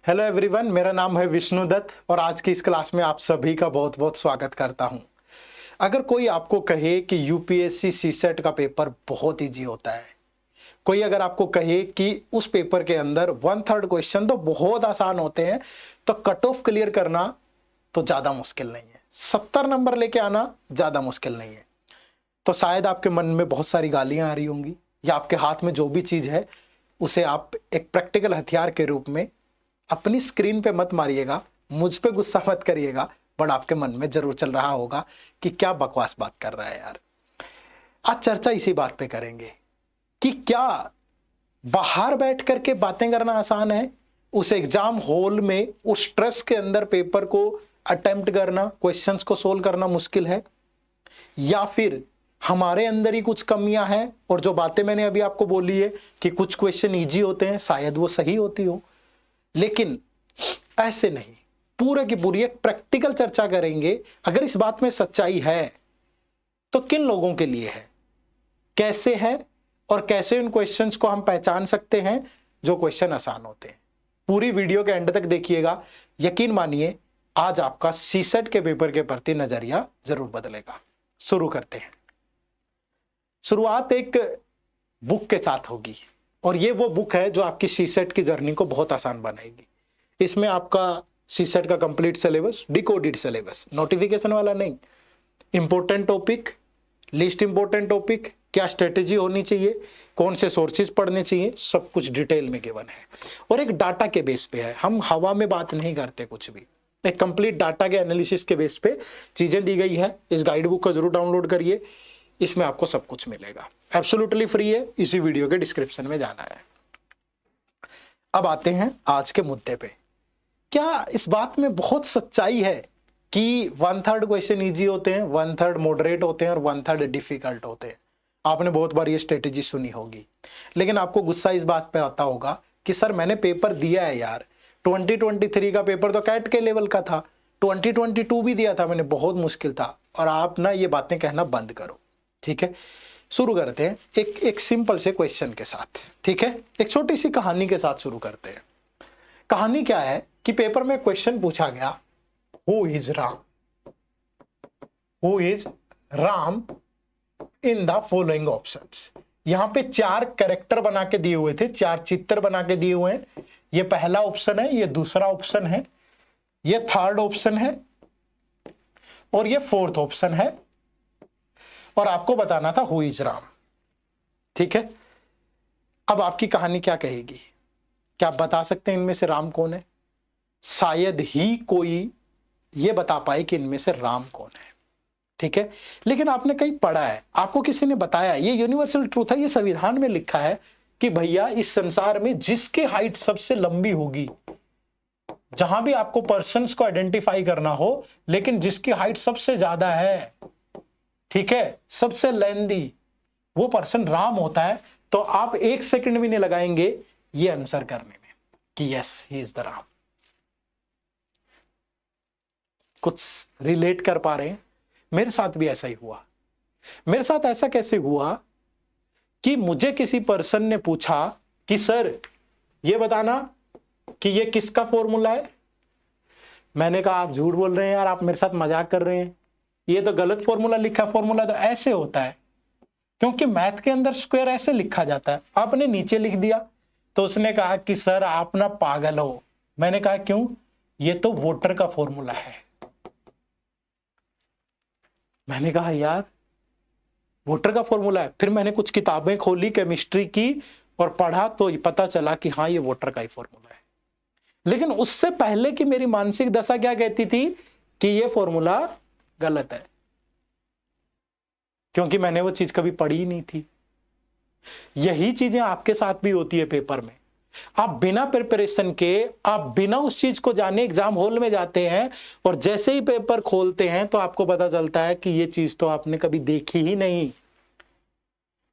Hello everyone, मेरा नाम है विष्णु दत्त और आज की इस क्लास में आप सभी का बहुत बहुत स्वागत करता हूं। अगर कोई आपको कहे कि यूपीएससी सीसेट का पेपर बहुत इजी होता है, कोई अगर आपको कहे कि उस पेपर के अंदर 1/3 क्वेश्चन तो बहुत आसान होते हैं, तो कट ऑफ क्लियर करना तो ज़्यादा मुश्किल नहीं है, 70 नंबर लेके आना ज़्यादा मुश्किल नहीं है, तो शायद आपके मन में बहुत सारी गालियां आ रही होंगी या आपके हाथ में जो भी चीज़ है उसे आप एक प्रैक्टिकल हथियार के रूप में अपनी स्क्रीन पे मत मारिएगा, मुझ पे गुस्सा मत करिएगा, बट आपके मन में जरूर चल रहा होगा कि क्या बकवास बात कर रहा है यार। आज चर्चा इसी बात पे करेंगे कि क्या बाहर बैठ करके बातें करना आसान है, उस एग्जाम हॉल में उस स्ट्रेस के अंदर पेपर को अटेम्प्ट करना, क्वेश्चंस को सोल्व करना मुश्किल है, या फिर हमारे अंदर ही कुछ कमियां हैं और जो बातें मैंने अभी आपको बोली है कि कुछ क्वेश्चन इजी होते हैं, शायद वो सही होती हो, लेकिन ऐसे नहीं। पूरे की पूरी एक प्रैक्टिकल चर्चा करेंगे। अगर इस बात में सच्चाई है तो किन लोगों के लिए है, कैसे है और कैसे उन क्वेश्चंस को हम पहचान सकते हैं जो क्वेश्चन आसान होते हैं। पूरी वीडियो के एंड तक देखिएगा, यकीन मानिए आज आपका सीसेट के पेपर के प्रति नजरिया जरूर बदलेगा। शुरू करते हैं। शुरुआत एक बुक के साथ होगी और ये वो बुक है जो आपकी सीसेट की जर्नी को बहुत आसान बनाएगी। इसमें आपका सीसेट का complete syllabus, decoded syllabus, notification वाला नहीं, important topic, least important topic, क्या स्ट्रेटेजी होनी चाहिए, कौन से सोर्सेज पढ़ने चाहिए, सब कुछ डिटेल में गिवन है और एक डाटा के बेस पे है। हम हवा में बात नहीं करते कुछ भी, एक कंप्लीट डाटा के एनालिसिस के बेस पे चीजें दी गई है। इस गाइड बुक को जरूर डाउनलोड करिए, इसमें आपको सब कुछ मिलेगा, एब्सोल्युटली फ्री है, इसी वीडियो के डिस्क्रिप्शन में जाना है। अब आते हैं आज के मुद्दे पे। क्या इस बात में बहुत सच्चाई है कि 1/3 क्वेश्चन इजी होते हैं, 1/3 मॉडरेट होते हैं और 1/3 डिफिकल्ट होते हैं? आपने बहुत बार ये स्ट्रेटेजी सुनी होगी, लेकिन आपको गुस्सा इस बात पे आता होगा कि सर मैंने पेपर दिया है यार, 2023 का पेपर तो कैट के लेवल का था, 2022 भी दिया था मैंने, बहुत मुश्किल था। और आप ना ये बातें कहना बंद करो, ठीक है। शुरू करते हैं एक सिंपल से क्वेश्चन के साथ, ठीक है, एक छोटी सी कहानी के साथ शुरू करते हैं। कहानी क्या है कि पेपर में क्वेश्चन पूछा गया, who is Ram, who is Ram in the following options. यहां पे 4 कैरेक्टर बना के दिए हुए थे, 4 चित्र बना के दिए हुए हैं। ये पहला ऑप्शन है, ये दूसरा ऑप्शन है, ये थर्ड ऑप्शन है और ये फोर्थ ऑप्शन है, और आपको बताना था हु इज राम, ठीक है। अब आपकी कहानी क्या कहेगी? क्या आप बता सकते हैं इनमें से राम कौन है? शायद ही कोई ये बता पाए कि इनमें से राम कौन है, ठीक है। लेकिन आपने कहीं पढ़ा है, आपको किसी ने बताया, ये यूनिवर्सल ट्रूथ है, ये संविधान में लिखा है कि भैया इस संसार में जिसकी हाइट सबसे लंबी होगी, जहां भी आपको पर्सन्स को आइडेंटिफाई करना हो, लेकिन जिसकी हाइट सबसे ज्यादा है, ठीक है, सबसे लेंदी, वो पर्सन राम होता है। तो आप 1 सेकंड भी नहीं लगाएंगे ये आंसर करने में कि yes he is the Ram. कुछ रिलेट कर पा रहे हैं? मेरे साथ भी ऐसा ही हुआ। मेरे साथ ऐसा कैसे हुआ कि मुझे किसी पर्सन ने पूछा कि सर ये बताना कि ये किसका फॉर्मूला है। मैंने कहा आप झूठ बोल रहे हैं यार, आप मेरे साथ मजाक कर रहे हैं, ये तो गलत फॉर्मूला लिखा, फॉर्मूला तो ऐसे होता है, क्योंकि मैथ के अंदर स्क्वायर ऐसे लिखा जाता है। आपने नीचे लिख दिया। तो उसने कहा कि सर आप ना पागल हो। मैंने कहा क्यों? ये तो वोटर का फॉर्मूला है। मैंने कहा यार वोटर का फॉर्मूला है। फिर मैंने कुछ किताबें खोली केमिस्ट्री की और पढ़ा, तो पता चला कि हाँ ये वोटर का ही फॉर्मूला है। लेकिन उससे पहले की मेरी मानसिक दशा क्या कहती थी कि ये फॉर्मूला गलत है, क्योंकि मैंने वो चीज कभी पढ़ी ही नहीं थी। यही चीजें आपके साथ भी होती है पेपर में। आप बिना प्रिपरेशन के, आप बिना उस चीज को जाने एग्जाम हॉल में जाते हैं और जैसे ही पेपर खोलते हैं तो आपको पता चलता है कि ये चीज तो आपने कभी देखी ही नहीं।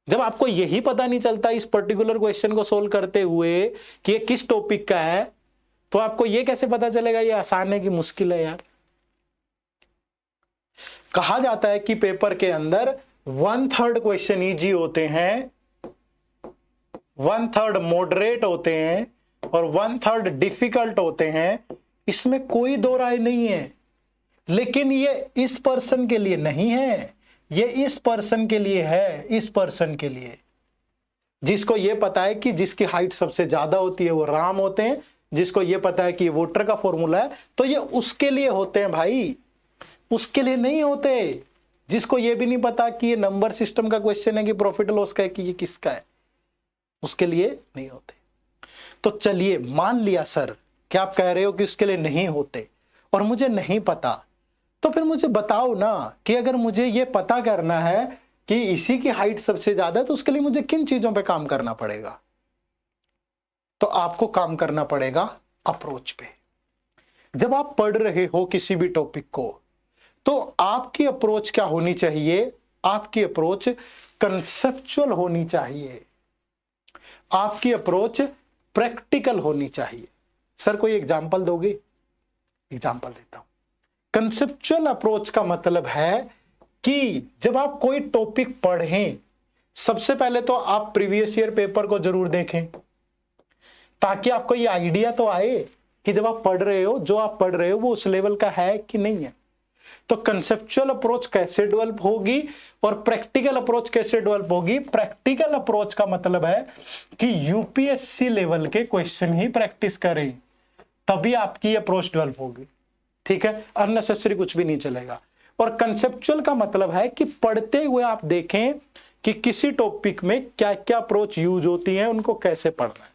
जब आपको यही पता नहीं चलता इस पर्टिकुलर क्वेश्चन को सोल्व करते हुए कि ये किस टॉपिक का है, तो आपको ये कैसे पता चलेगा ये आसान है कि मुश्किल है यार। कहा जाता है कि पेपर के अंदर 1/3 क्वेश्चन इजी होते हैं, 1/3 मॉडरेट होते हैं और 1/3 डिफिकल्ट होते हैं, इसमें कोई दो राय नहीं है। लेकिन ये इस पर्सन के लिए नहीं है, ये इस पर्सन के लिए है, इस पर्सन के लिए, जिसको ये पता है कि जिसकी हाइट सबसे ज्यादा होती है वो राम होते हैं, जिसको ये पता है कि ये वोटर का फॉर्मूला है, तो ये उसके लिए होते हैं भाई, उसके लिए नहीं होते। जिसको ये भी नहीं पता कि ये नंबर सिस्टम का क्वेश्चन है कि प्रॉफिट लॉस का है कि ये किसका है, उसके लिए नहीं होते। तो चलिए मान लिया सर कि आप कह रहे हो कि उसके लिए नहीं होते और मुझे नहीं पता, तो फिर मुझे बताओ ना कि अगर मुझे ये पता करना है कि इसी की हाइट सबसे ज्यादा है तो उसके लिए मुझे किन चीजों पे काम करना पड़ेगा। तो आपको काम करना पड़ेगा अप्रोच पे। जब आप पढ़ रहे हो किसी भी टॉपिक को तो आपकी अप्रोच क्या होनी चाहिए, आपकी अप्रोच कंसेप्चुअल होनी चाहिए, आपकी अप्रोच प्रैक्टिकल होनी चाहिए। सर कोई एग्जांपल दोगे? एग्जांपल देता हूं। कंसेप्चुअल अप्रोच का मतलब है कि जब आप कोई टॉपिक पढ़ें, सबसे पहले तो आप प्रीवियस ईयर पेपर को जरूर देखें, ताकि आपको ये आइडिया तो आए कि जब आप पढ़ रहे हो, जो आप पढ़ रहे हो वो उस लेवल का है कि नहीं है। तो कंसेप्चुअल अप्रोच कैसे डेवलप होगी और प्रैक्टिकल अप्रोच कैसे डेवलप होगी? प्रैक्टिकल अप्रोच का मतलब है कि यूपीएससी लेवल के क्वेश्चन ही प्रैक्टिस करें, तभी आपकी अप्रोच डेवलप होगी। ठीक है, अननेसेसरी कुछ भी नहीं चलेगा। और कंसेप्चुअल का मतलब है कि पढ़ते हुए आप देखें कि किसी टॉपिक में क्या क्या अप्रोच यूज होती है, उनको कैसे पढ़ना है।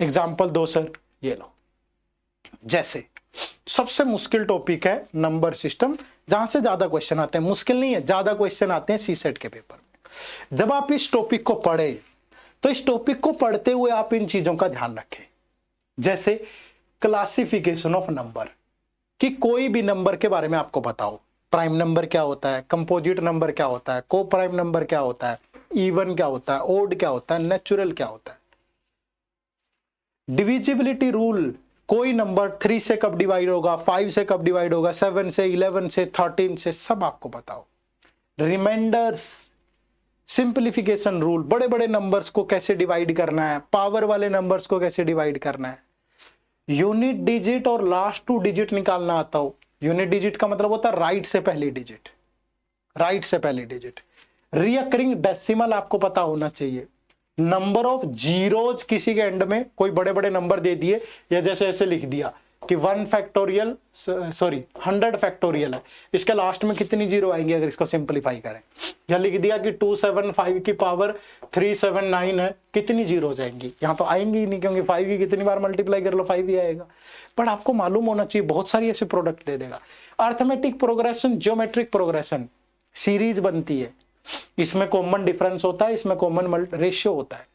एग्जाम्पल दो सर, ये लो। जैसे सबसे मुश्किल टॉपिक है नंबर सिस्टम, जहां से ज्यादा क्वेश्चन आते हैं। मुश्किल नहीं है, ज्यादा क्वेश्चन आते हैं सीसेट के पेपर में। जब आप इस टॉपिक को पढ़े तो इस टॉपिक को पढ़ते हुए आप इन चीजों का ध्यान रखें। जैसे क्लासिफिकेशन ऑफ नंबर, कि कोई भी नंबर के बारे में आपको बताओ, प्राइम नंबर क्या होता है, कंपोजिट नंबर क्या होता है, को प्राइम नंबर क्या होता है, इवन क्या होता है, ओड क्या होता है, नेचुरल क्या होता है। डिविजिबिलिटी रूल, कोई नंबर 3 से कब डिवाइड होगा, 5 से कब डिवाइड होगा, 7 से, 11 से, 13 से, सब आपको बताओ। रिमाइंडर्स, सिंप्लीफिकेशन रूल, बड़े बड़े नंबर्स को कैसे डिवाइड करना है, पावर वाले नंबर्स को कैसे डिवाइड करना है। यूनिट डिजिट और लास्ट 2 डिजिट निकालना आता हो। यूनिट डिजिट का मतलब होता है राइट से पहली डिजिट, राइट से पहली डिजिट। रिकरिंग डेसिमल आपको पता होना चाहिए। नंबर ऑफ जीरोज किसी के एंड में, कोई बड़े बड़े नंबर दे दिए या जैसे ऐसे लिख दिया कि 1 फैक्टोरियल, सॉरी 100 फैक्टोरियल है, इसके लास्ट में कितनी जीरो आएंगी अगर इसको सिंप्लीफाई करें। या लिख दिया कि 275 की पावर 379 है, कितनी जीरो जाएंगी? यहाँ तो आएंगी ही नहीं, क्योंकि 5 की कितनी बार मल्टीप्लाई कर लो 5 ही आएगा। पर आपको मालूम होना चाहिए, बहुत सारी ऐसे प्रोडक्ट दे देगा। Arithmetic progression, geometric progression, series बनती है, इसमें कॉमन डिफरेंस होता है, इसमें कॉमन रेशियो होता है।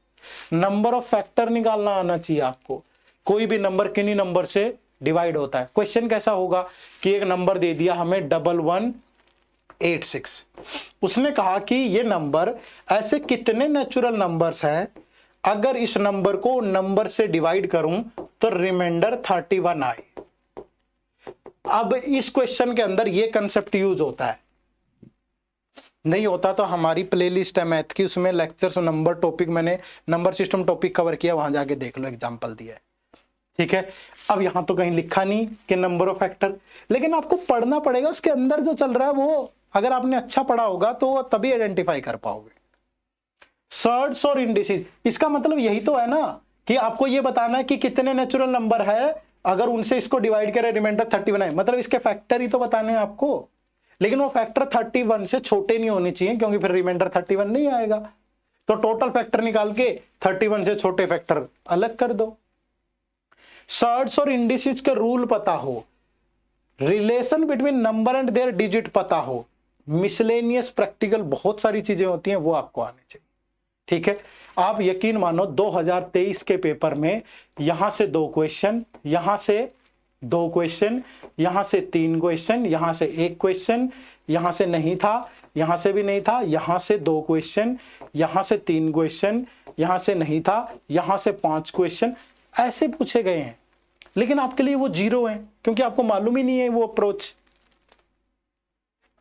नंबर ऑफ फैक्टर निकालना आना चाहिए आपको, कोई भी नंबर किन्हीं नंबर से डिवाइड होता है। क्वेश्चन कैसा होगा कि एक नंबर दे दिया हमें 1186, उसने कहा कि ये नंबर ऐसे कितने नेचुरल नंबर्स हैं, अगर इस नंबर को नंबर से डिवाइड करूं तो रिमाइंडर 31 आए। अब इस क्वेश्चन के अंदर ये कंसेप्ट यूज होता है, नहीं होता तो हमारी प्लेलिस्ट है मैथ की, उसमें लेक्चर्स नंबर टॉपिक, मैंने नंबर सिस्टम टॉपिक कवर किया, वहां जाके देख लो, एग्जांपल दिया है। ठीक है, अब यहां तो कहीं लिखा नहीं कि नंबर ऑफ फैक्टर, लेकिन आपको पढ़ना पड़ेगा, उसके अंदर जो चल रहा है वो अगर आपने अच्छा पढ़ा होगा तो तभी आइडेंटिफाई कर पाओगे। सर्ड्स और इंडिसेस, इसका मतलब यही तो है ना कि आपको ये बताना है कि कितने नेचुरल नंबर है, अगर उनसे इसको डिवाइड करें रिमाइंडर 31 है, मतलब इसके फैक्टर ही तो बताने हैं आपको। लेकिन वो फैक्टर 31 से छोटे नहीं होने चाहिए, क्योंकि फिर रिमाइंडर 31 नहीं आएगा। तो टोटल फैक्टर निकाल के 31 से छोटे फैक्टर अलग कर दो। सर्ड्स और इंडिसेस के रूल पता हो, relation between number and their digit पता हो, मिसलेनियस प्रैक्टिकल बहुत सारी चीजें होती हैं, वो आपको आने चाहिए। ठीक है, आप यकीन मानो 2023 के पेपर में यहां से 2 क्वेश्चन, यहां से 2 क्वेश्चन, यहां से 3 क्वेश्चन, यहां से 1 क्वेश्चन, यहां से नहीं था, यहां से भी नहीं था, यहां से 2 क्वेश्चन, यहां से 3 क्वेश्चन, यहां से नहीं था, यहां से 5 क्वेश्चन, ऐसे पूछे गए हैं। लेकिन आपके लिए वो 0 है, क्योंकि आपको मालूम ही नहीं है वो अप्रोच।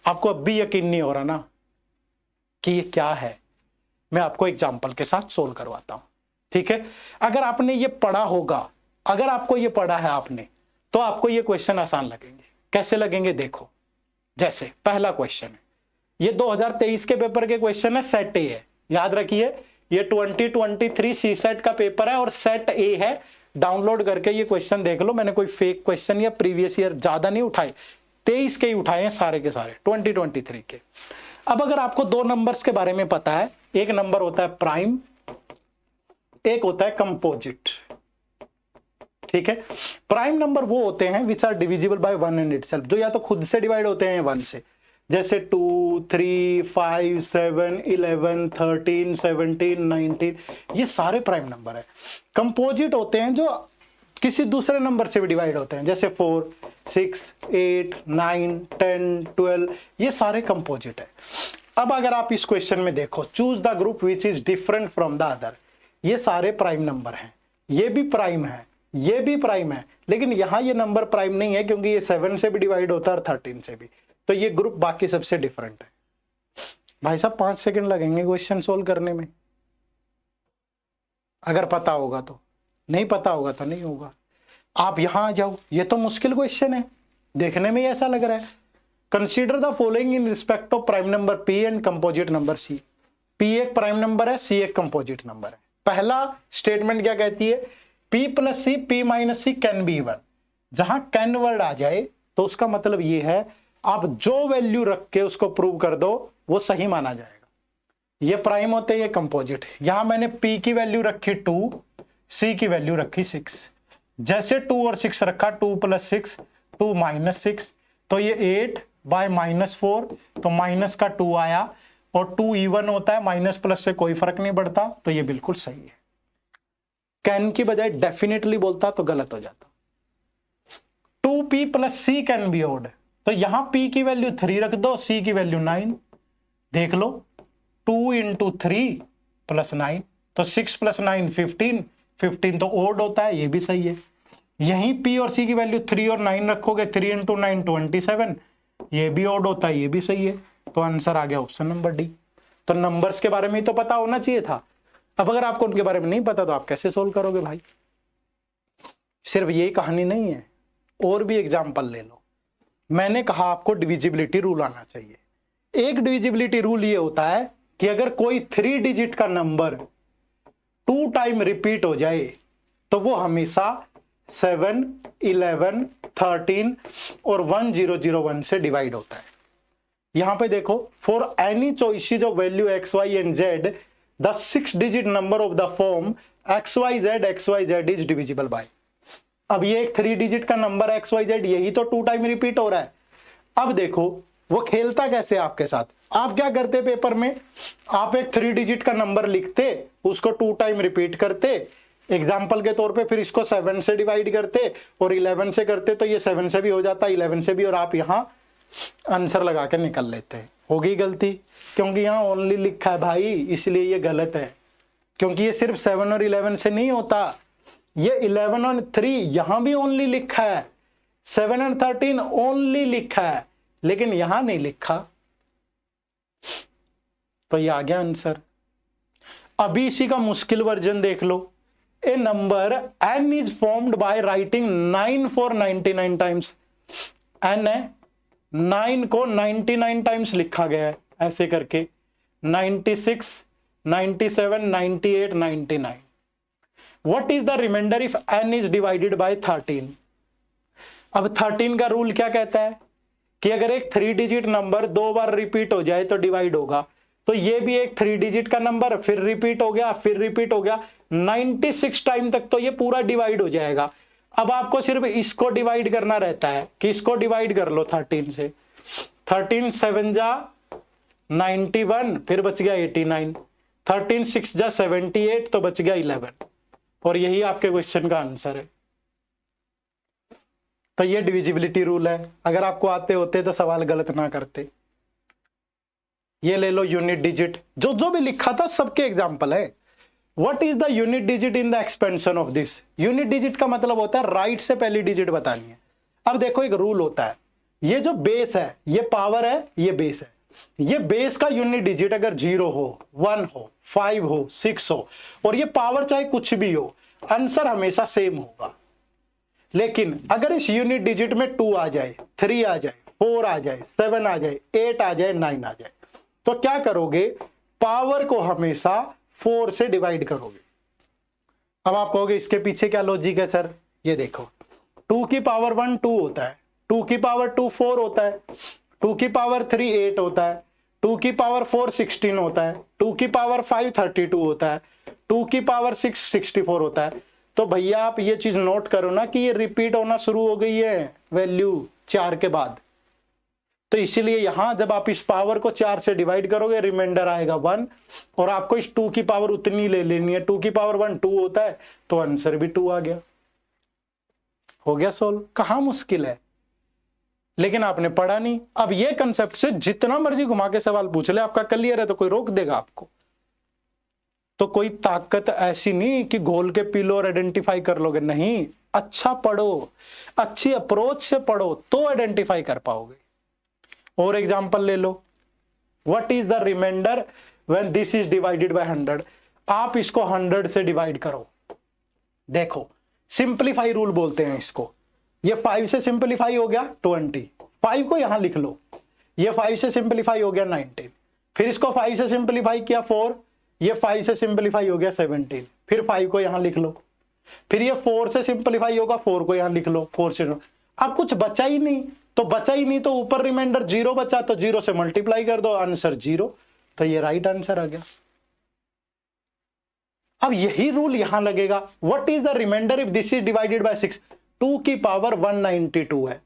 आपको अब भी यकीन नहीं हो रहा ना कि ये क्या है। मैं आपको एग्जाम्पल के साथ सोल्व करवाता हूं। ठीक है, अगर आपने ये पढ़ा होगा, अगर आपको ये पढ़ा है आपने, तो आपको ये क्वेश्चन आसान लगेंगे। कैसे लगेंगे देखो, जैसे पहला क्वेश्चन है, ये 2023 के पेपर के क्वेश्चन है, सेट ए है, याद रखिए ये 2023 सी सेट का पेपर है और सेट ए है। डाउनलोड करके ये क्वेश्चन देख लो, मैंने कोई फेक क्वेश्चन या प्रीवियस ईयर ज्यादा नहीं उठाए, 23 के ही उठाए हैं सारे के सारे, 2023 के। अब अगर आपको दो नंबर्स के बारे में पता है, एक नंबर होता है प्राइम, एक होता है कंपोजिट। ठीक है, प्राइम नंबर वो होते हैं which are divisible by 1 and itself, जो या तो खुद से डिवाइड होते हैं 1 से, जैसे 2, 3, 5, 7, 11, 13, 17, 19, ये सारे प्राइम नंबर है। कंपोजिट होते हैं जो किसी दूसरे नंबर से भी डिवाइड होते हैं, जैसे 4, 6, 8, 9, 10, 12, ये सारे कंपोजिट है। अब अगर आप इस क्वेश्चन में देखो, choose the group which is different from the other, ये सारे प्राइम नंबर हैं, ये भी प्राइम है, ये भी प्राइम है, लेकिन यहां ये नंबर प्राइम नहीं है क्योंकि ये 7 से भी डिवाइड होता है और 13 से भी, तो ये ग्रुप बाकी सबसे डिफरेंट है। भाई साहब 5 सेकंड लगेंगे क्वेश्चन सोल्व करने में, अगर पता होगा तो, नहीं पता होगा तो नहीं होगा। आप यहां आ जाओ, ये तो मुश्किल क्वेश्चन है, देखने में ऐसा लग रहा है। Consider the following in respect of prime number P and composite number C. P एक प्राइम नंबर है, सी एक कंपोजिट नंबर है। पहला स्टेटमेंट क्या कहती है, P plus C, P minus C can be even. जहां कैन वर्ड आ जाए तो उसका मतलब ये है आप जो वैल्यू रख के उसको प्रूव कर दो वो सही माना जाएगा। ये प्राइम होते हैं, ये कंपोजिट। यहां मैंने P की वैल्यू रखी 2, C की वैल्यू रखी 6। जैसे 2 और 6 रखा, 2 प्लस 6, 2 माइनस 6, तो ये 8 बाय -4, तो माइनस का 2 आया, और 2 इवन होता है, माइनस प्लस से कोई फर्क नहीं पड़ता, तो ये बिल्कुल सही है। कैन की बजाय डेफिनेटली बोलता तो गलत हो जाता। 2P plus C can be odd, तो यहां P की वैल्यू 3 रख दो, C की वैल्यू 9, देख लो 2 इंटू 3 प्लस 9, तो 6 प्लस 9 15, 15 तो ओड होता है, ये भी सही है। यहीं P और C की वैल्यू 3 और 9 रखोगे, 3 इंटू 9 27, ये भी ओड होता है, ये भी सही है। तो आंसर आ गया ऑप्शन नंबर डी। तो नंबर्स के बारे में तो पता होना चाहिए था। अब अगर आपको उनके बारे में नहीं पता तो आप कैसे सोल्व करोगे भाई। सिर्फ यही कहानी नहीं है, और भी एग्जाम्पल ले लो। मैंने कहा आपको डिविजिबिलिटी रूल आना चाहिए। एक डिविजिबिलिटी रूल ये होता है कि अगर कोई 3 डिजिट का नंबर 2 टाइम रिपीट हो जाए तो वो हमेशा 7, 11, 13 और 1001 से डिवाइड होता है। यहां पे देखो, for any choices of value X Y and Z the 6 digit number of the form XYZ is divisible by. अब ये एक 3 डिजिट का नंबर XYZ, यही तो 2 टाइम रिपीट हो रहा है। अब देखो वो खेलता कैसे आपके साथ। आप क्या करते पेपर में, आप एक 3 डिजिट का नंबर लिखते, उसको 2 टाइम रिपीट करते एग्जाम्पल के तौर पे, फिर इसको 7 से डिवाइड करते और 11 से करते, तो ये 7 से भी हो जाता, 11 से भी, और आप यहां आंसर लगा के निकल लेते। होगी गलती, क्योंकि यहां ओनली लिखा है भाई, इसलिए ये गलत है। क्योंकि ये सिर्फ 7 और 11 से नहीं होता, ये 11 और 3 यहां भी ओनली लिखा है, 7 और 13 ओनली लिखा है, लेकिन यहां नहीं लिखा, तो ये आ गया आंसर। अभी इसी का मुश्किल वर्जन देख लो। A number n is formed by writing 9 for 99 times. n है, 9 को 99 टाइम्स लिखा गया है ऐसे करके, 96, 97, 98, 99। What is the remainder if n is divided by 13। अब 13 का रूल क्या कहता है कि अगर एक 3 डिजिट नंबर 2 बार रिपीट हो जाए तो डिवाइड होगा, तो ये भी एक 3 डिजिट का नंबर, फिर रिपीट हो गया, फिर रिपीट हो गया, 96 टाइम तक तो ये पूरा डिवाइड हो जाएगा। अब आपको सिर्फ इसको डिवाइड करना रहता है कि इसको डिवाइड कर लो 13 से, 13 7 जा 91, फिर बच गया 89, 13 6 जा 78, तो बच गया 11, और यही आपके क्वेश्चन का आंसर है। तो ये डिविजिबिलिटी रूल है। अगर आपको आते होते तो सवाल गलत ना करते। ये ले लो यूनिट डिजिट, जो जो भी लिखा था सबके एग्जाम्पल है। What is the unit digit in the expansion of this. Unit digit का मतलब होता है राइट से पहली डिजिट बतानी है। अब देखो एक रूल होता है, ये जो बेस है ये पावर है, ये बेस है, ये बेस का यूनिट डिजिट अगर 0 हो, 1 हो, 5 हो, 6 हो और ये पावर चाहे कुछ भी हो, आंसर हमेशा सेम होगा। लेकिन अगर इस यूनिट डिजिट में 2 आ जाए, 3 आ जाए, 4 आ जाए, 7 आ जाए, 8 आ जाए, 9 आ जाए, तो क्या करोगे? पावर को हमेशा 4 से डिवाइड करोगे। अब आप कहोगे इसके पीछे क्या लॉजिक है सर? ये देखो, 2 की पावर 1 2 होता है, 2 की पावर 2 4 होता है, 2 की पावर 3 8 होता है, 2 की पावर 4 16 होता है, 2 की पावर 5 32 होता है, 2 की पावर 6 64 होता है। तो भैया आप ये चीज नोट करो ना कि ये रिपीट होना शुरू हो गई है वैल्यू 4 के बाद। तो इसीलिए यहां जब आप इस पावर को 4 से डिवाइड करोगे, रिमाइंडर आएगा 1 और आपको इस 2 की पावर उतनी ले लेनी है। 2 की पावर 1 2 होता है, तो आंसर भी 2 आ गया। हो गया सोल्व। कहां मुश्किल है, लेकिन आपने पढ़ा नहीं। अब ये कंसेप्ट से जितना मर्जी घुमा के सवाल पूछ ले, आपका क्लियर है तो कोई रोक देगा आपको? तो कोई ताकत ऐसी नहीं कि घोल के पी लो और आइडेंटिफाई कर लोगे, नहीं। अच्छा पढ़ो, अच्छी अप्रोच से पढ़ो तो आइडेंटिफाई कर पाओगे। और एग्जांपल ले लो, what is the reminder when this is divided by 100? आप इसको 100 से डिवाइड करो। देखो, सिंपलीफाई रूल बोलते हैं इसको। ये 5 से सिंपलीफाई हो गया 20, 5 को यहां लिख लो। ये 5 से सिंपलीफाई हो गया 19, फिर इसको 5 से सिंपलीफाई किया 4, ये 5 से सिंपलीफाई हो गया 17, फिर 5 को यहां लिख लो। फिर ये 4 से सिंपलीफाई होगा, 4 को यहां लिख लो, 4 से। अब कुछ बचा ही नहीं, तो बचा ही नहीं तो ऊपर रिमाइंडर 0 बचा, तो 0 से मल्टीप्लाई कर दो, आंसर 0। तो ये राइट आंसर आ गया। अब यही रूल यहां लगेगा। What is the remainder if this is divided by 6? 2 की पावर 192 है।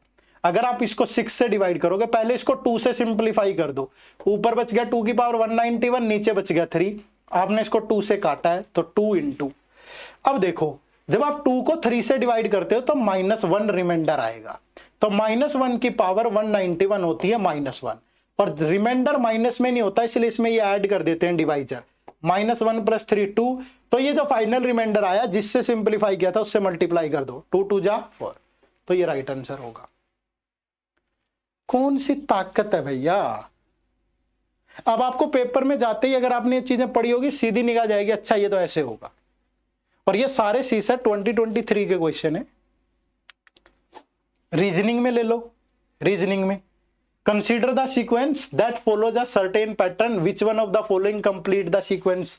अगर आप इसको 6 से डिवाइड करोगे, पहले इसको 2 से सिंपलीफाई कर दो, ऊपर बच गया 2 की पावर 191, नीचे बच गया 3। आपने इसको 2 से काटा है तो 2 इंटू। अब देखो, जब आप 2 को 3 से डिवाइड करते हो तो -1 रिमाइंडर आएगा। तो -1 की पावर 191 होती है -1, और रिमाइंडर माइनस में नहीं होता, इसलिए इसमें ये ऐड कर देते हैं डिवाइजर। -1 + 3 2। तो ये जो फाइनल रिमाइंडर आया जिससे सिंपलीफाई किया था उससे मल्टीप्लाई कर दो, 2 2 जा 4। तो ये राइट आंसर होगा। कौन सी ताकत है भैया? अब आपको पेपर में जाते ही अगर आपने ये चीजें पढ़ी होगी, सीधी निगाह जाएगी, अच्छा ये तो ऐसे होगा। और ये सारे सीसेट 2023 के क्वेश्चन है। रीजनिंग में ले लो, रीजनिंग में consider the sequence that follows a certain pattern, which one of the following complete the sequence.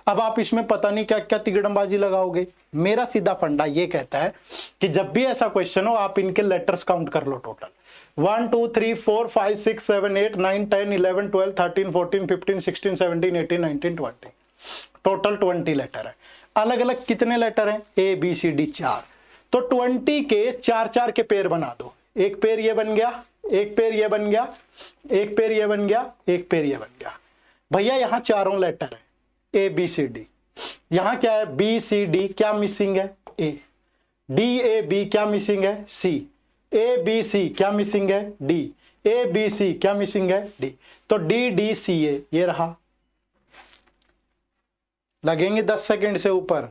अब आप इसमें पता नहीं क्या क्या तिगड़मबाजी लगाओगे। मेरा सीधा फंडा ये कहता है कि जब भी ऐसा क्वेश्चन हो, आप इनके लेटर्स काउंट कर लो। टोटल 1 2 3 4 5 6 7 8 9 10 11 12 13 14 15 16 17 18 19 20। टोटल 20 लेटर है। अलग अलग कितने लेटर हैं? A B C D 4। तो 20 के 4 4 के पेयर बना दो। एक पेयर ये बन गया, एक पेयर ये बन गया, एक पेयर ये बन गया, एक पेयर ये बन गया। भैया यहां चारों लेटर है, ए बी सी डी। यहां क्या है? बी सी डी, क्या मिसिंग है? ए। डी ए बी, क्या मिसिंग है? सी। ए बी सी, क्या मिसिंग है? डी। ए बी सी, क्या मिसिंग है? डी। तो डी डी सी ए, ये रहा। लगेंगे 10 सेकंड से ऊपर।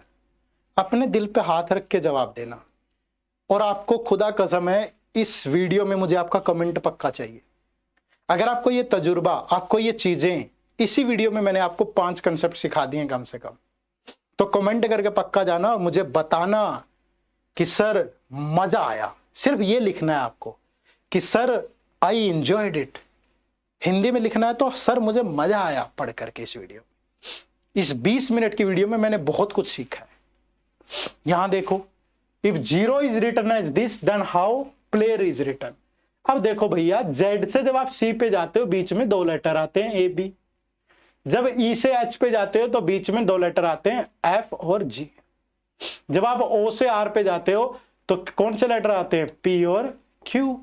अपने दिल पे हाथ रख के जवाब देना। और आपको खुदा कसम है, इस वीडियो में मुझे आपका कमेंट पक्का चाहिए। अगर आपको ये तजुर्बा, आपको ये चीजें, इसी वीडियो में मैंने आपको 5 कंसेप्ट सिखा दिए कम से कम, तो कमेंट करके पक्का जाना और मुझे बताना कि सर मजा आया। सिर्फ ये लिखना है आपको कि sir I enjoyed it. Hindi में लिखना है तो सर मुझे मजा आया पढ़ करके इस वीडियो। इस 20 मिनट की वीडियो में मैंने बहुत कुछ सीखा है। यहां देखो, if 0 is written as this then how player is written. अब देखो भैया, जेड से जब आप सी पे जाते हो बीच में 2 लेटर आते हैं, ए बी। जब ई से एच पे जाते हो तो बीच में 2 लेटर आते हैं, एफ और जी। जब आप ओ से आर पे जाते हो तो कौन से लेटर आते हैं? पी और क्यू।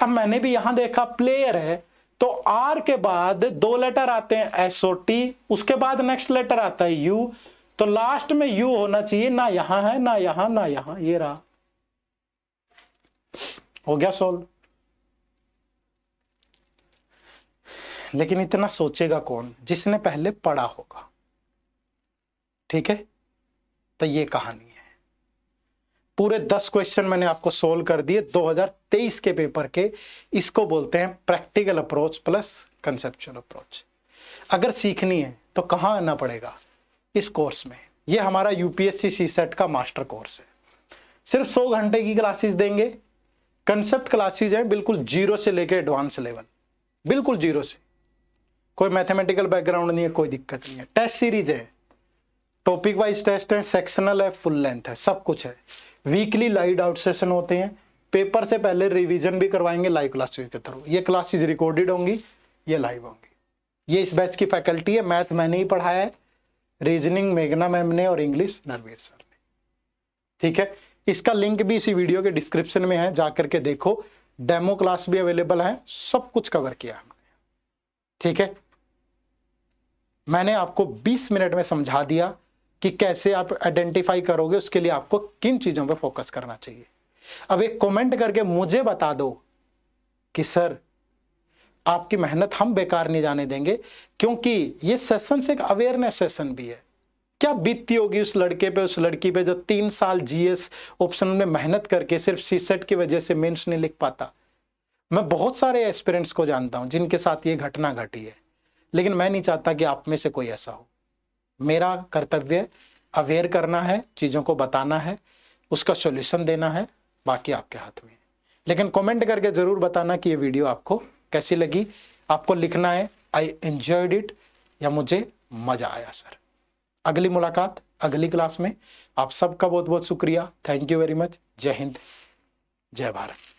अब मैंने भी यहां देखा प्लेयर है तो आर के बाद 2 लेटर आते हैं, एस और टी। उसके बाद नेक्स्ट लेटर आता है यू। तो लास्ट में यू होना चाहिए, ना यहां है, ना यहां, ना यहां। ये रहा। हो गया सोल्व। लेकिन इतना सोचेगा कौन? जिसने पहले पढ़ा होगा। ठीक है, तो ये कहानी है। पूरे 10 क्वेश्चन मैंने आपको सोल्व कर दिए 2023 के पेपर के। इसको बोलते हैं practical approach plus conceptual approach. अगर सीखनी है तो कहाँ आना पड़ेगा? इस कोर्स में। ये हमारा यूपीएससी सीसेट का मास्टर कोर्स है। सिर्फ 100 घंटे की क्लासेस देंगे। कंसेप्ट क्लासेस हैं बिल्कुल जीरो से लेकर एडवांस लेवल, बिल्कुल जीरो से। कोई मैथमेटिकल बैकग्राउंड नहीं है, कोई दिक्कत नहीं है। टेस्ट सीरीज है, टॉपिक वाइज टेस्ट है, सेक्शनल है, फुल लेंथ है, सब कुछ है। वीकली लाइव आउट सेशन होते हैं। पेपर से पहले रिवीजन भी करवाएंगे लाइव क्लासेस के थ्रू। ये क्लासेस रिकॉर्डेड होंगी, ये लाइव होंगी। ये इस बैच की फैकल्टी है। मैथ मैंने ही पढ़ाया है, रीजनिंग मेघना मैम ने और इंग्लिश नरवीर सर ने। ठीक है, इसका लिंक भी इसी वीडियो के डिस्क्रिप्शन में है, जाकर के देखो। डेमो क्लास भी अवेलेबल है, सब कुछ कवर किया हमने। ठीक है, मैंने आपको 20 मिनट में समझा दिया कि कैसे आप आइडेंटिफाई करोगे, उसके लिए आपको किन चीजों पे फोकस करना चाहिए। अब एक कमेंट करके मुझे बता दो कि सर आपकी मेहनत हम बेकार नहीं जाने देंगे, क्योंकि ये सेशन एक अवेयरनेस सेशन भी है। क्या बीतती होगी उस लड़के पे, उस लड़की पे जो 3 साल जीएस ऑप्शन में मेहनत करके सिर्फ सीसेट की वजह से मेंस नहीं लिख पाता। मैं बहुत सारे एस्पिरेंट्स को जानता हूं जिनके साथ ये घटना घटी है, लेकिन मैं नहीं चाहता कि आप में से कोई ऐसा हो। मेरा कर्तव्य अवेयर करना है, चीजों को बताना है, उसका सॉल्यूशन देना है, बाकी आपके हाथ में है। लेकिन कमेंट करके जरूर बताना कि ये वीडियो आपको कैसी लगी। आपको लिखना है आई एंजॉयड इट या मुझे मजा आया सर। अगली मुलाकात अगली क्लास में। आप सबका बहुत बहुत शुक्रिया। Thank you very much. जय हिंद, जय भारत।